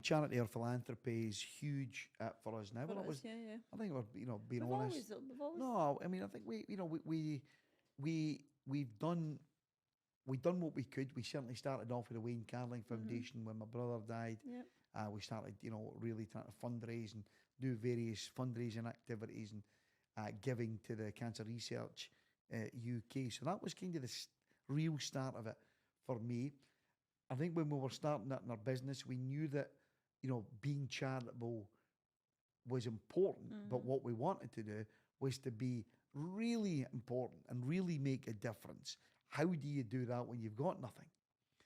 charity or philanthropy is huge for us now. For Well, it us, was. yeah, yeah. I think we're, being We've honest. always, we've always, No, I mean, I think we've done what we could. We certainly started off with the Wayne Carling mm-hmm. Foundation when my brother died. Yep. We started, really trying to fundraise and do various fundraising activities and giving to the Cancer Research UK. So that was kind of the real start of it for me. I think when we were starting that in our business, we knew that, being charitable was important, but Mm-hmm. what we wanted to do was to be really important and really make a difference. How do you do that when you've got nothing?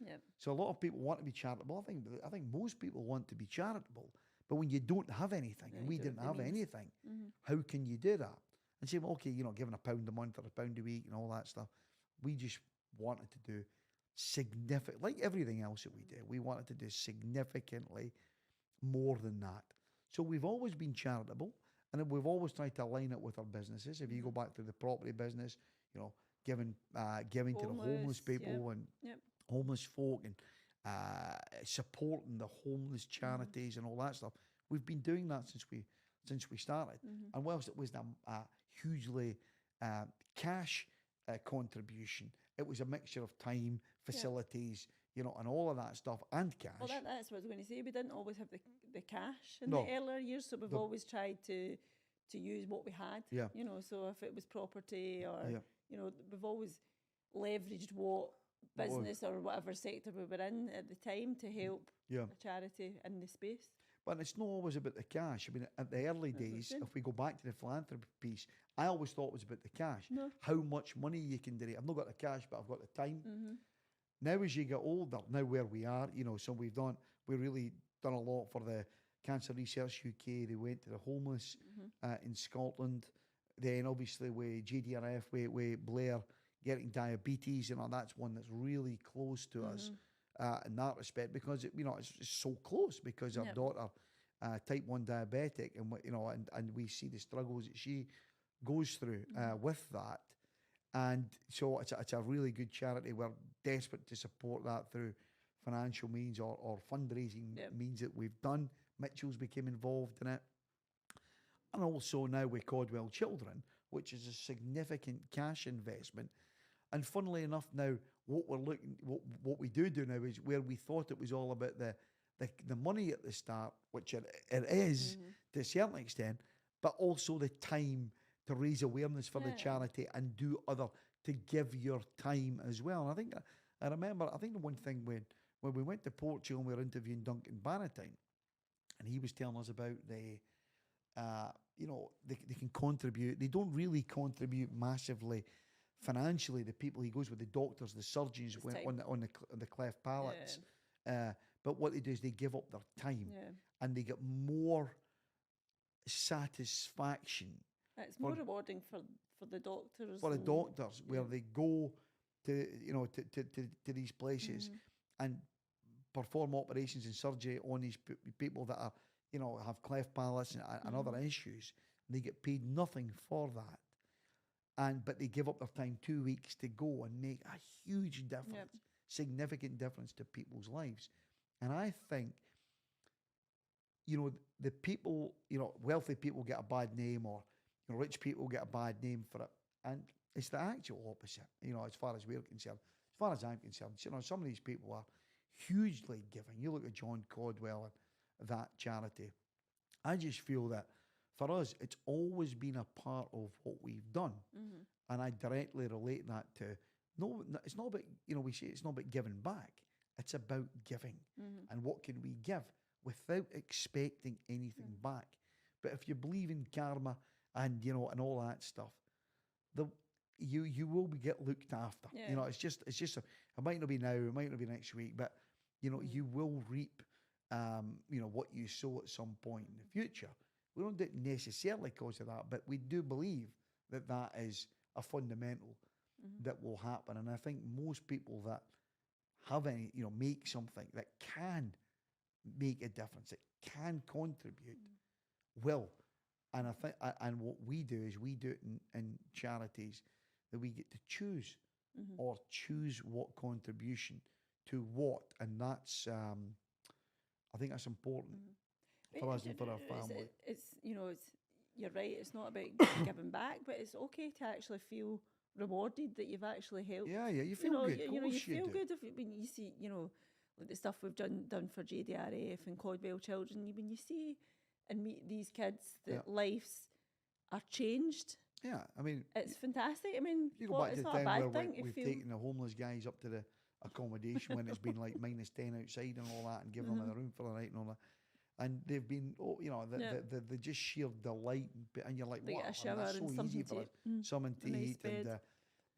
Yep. So a lot of people want to be charitable. I think most people want to be charitable, but when you don't have anything, Yeah, and you we don't didn't have the have means. anything, Mm-hmm. how can you do that? And say, well, okay, giving £1 a month or £1 a week and all that stuff. We just wanted to do significant, like everything else that we do. We wanted to do significantly more than that. So we've always been charitable, and then we've always tried to align it with our businesses. If you go Mm-hmm. back to the property business, giving to the homeless Homeless, yep. people and Yep. homeless folk and supporting the homeless Mm-hmm. charities and all that stuff. We've been doing that since we started. Mm-hmm. And whilst it was a hugely uh, cash contribution, it was a mixture of time, Yep. facilities, and all of that stuff, and Well, cash. that's what I was going to say. We didn't always have the cash in the No, earlier years, so we've the always tried to use what we had. yeah, So if it was property or yeah. we've always leveraged what What was business or whatever sector we were in at the time to help yeah. a charity in the space. But it's not always about the cash. I mean, at the early That's what I'm days, saying. if we go back to the philanthropy piece, I always thought it was about the cash. No. How much money you can donate. I've not got the cash, but I've got the time. Mm-hmm. Now, as you get older, now where we are, so we really done a lot for the Cancer Research UK. They went to the homeless Mm-hmm. in Scotland. Then, obviously, with GDRF, with Blair getting diabetes, that's one that's really close to us Mm-hmm. in that respect because it's so close because our Yep. daughter, type 1 diabetic, and and we see the struggles that she goes through Mm-hmm. with that. And so it's a really good charity. We're desperate to support that through financial means or fundraising Yep. means that we've done. Mitchell's became involved in it. And also now with Codwell Children, which is a significant cash investment. And funnily enough, now what we do now is where we thought it was all about the money at the start, which it is Mm-hmm. to a certain extent, but also the time to raise awareness for the Yeah. charity and do other to give your time as well. And I think I remember. I think the one thing when we went to Portugal and we were interviewing Duncan Bannatyne, and he was telling us about they can contribute. They don't really contribute massively financially. The people he goes with, the doctors, the surgeons, It's when time. on the cleft palates. Yeah. But what they do is they give up their time, Yeah. and they get more satisfaction It's for more rewarding for the doctors. for the And, doctors where yeah. they go to these places Mm-hmm. and perform operations and surgery on these people that are have cleft palates and other Mm-hmm. issues. And they get paid nothing for that, but they give up their time 2 weeks to go and make a huge difference, Yep. significant difference to people's lives. And I think the people, wealthy people get a bad name, or rich people get a bad name for it, and it's the actual opposite. As far as we're concerned, as far as I'm concerned, some of these people are hugely giving. You look at John Codwell and that charity. I just feel that for us, it's always been a part of what we've done, Mm-hmm. and I directly relate that to no. It's not about we say it's not about giving back. It's about giving, Mm-hmm. and what can we give without expecting anything Mm-hmm. back. But if you believe in karma and and all that stuff, the you will get looked after. Yeah. It might not be now, it might not be next week, but Mm-hmm. you will reap what you sow at some point in the future. We don't do it necessarily because of that, but we do believe that that is a fundamental Mm-hmm. that will happen. And I think most people that have any, make something that can make a difference, that can contribute, will. And I think, and what we do is we do it in charities that we get to choose Mm-hmm. or choose what contribution to what, and that's I think that's important But for us and it- for our it's- family. It's, you know, it's, you're right. It's not about giving back, but it's okay to actually feel rewarded that you've actually helped. Yeah, you You feel know, good. you know, you Course feel do. good when you see, you know, like the stuff we've done for JDRF and Caldwell Children. When you see and meet these kids, that Yeah. lives are changed. Yeah, I mean, It's fantastic. I mean, you go what, back it's to the not a time where bad thing to we've feel. taken the homeless guys up to the accommodation when it's been like -10 outside and all that, and given them a room for the night and all that. And they've been, you know, Yeah. the just sheer delight, and you're like, They wow, get a I mean, shower that's and so something easy to for us, eat, something to a nice eat, bed.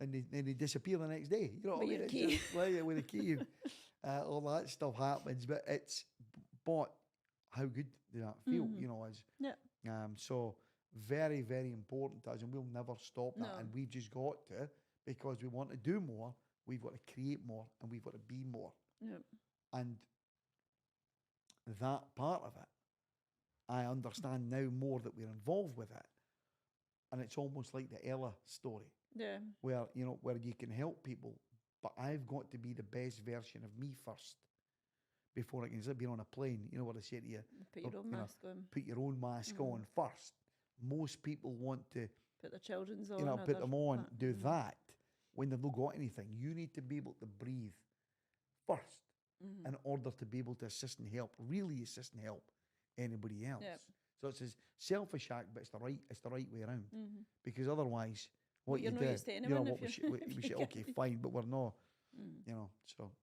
and they disappear the next day. You know what I With mean? your It's key. just like with a key, and all that stuff happens. But but how good does that feel? Mhm. You know, as Yeah. so very, very important to us, and we'll never stop that. No. And we've just got to, because we want to do more. We've got to create more, and we've got to be more. Yeah. And that part of it, I understand now more that we're involved with it. And it's almost like the Ella story, Yeah. where, you know, where you can help people, but I've got to be the best version of me first before I can be on a plane. You know what I say to you? Put your Or, own you know, mask on. Put your own mask Mhm. on first. Most people want to, Put their children's on. you know, or put their- them on, that. do Mhm. that when they've not got anything. You need to be able to breathe first Mhm. in order to be able to assist and help, really assist and help anybody else. Yep. So it's a selfish act, but it's the right way around. Mhm. Because otherwise, what You're you not do, used to you know anyone what if we you're- should, if we you should can't okay, be- fine, but we're not, Mhm. you know. So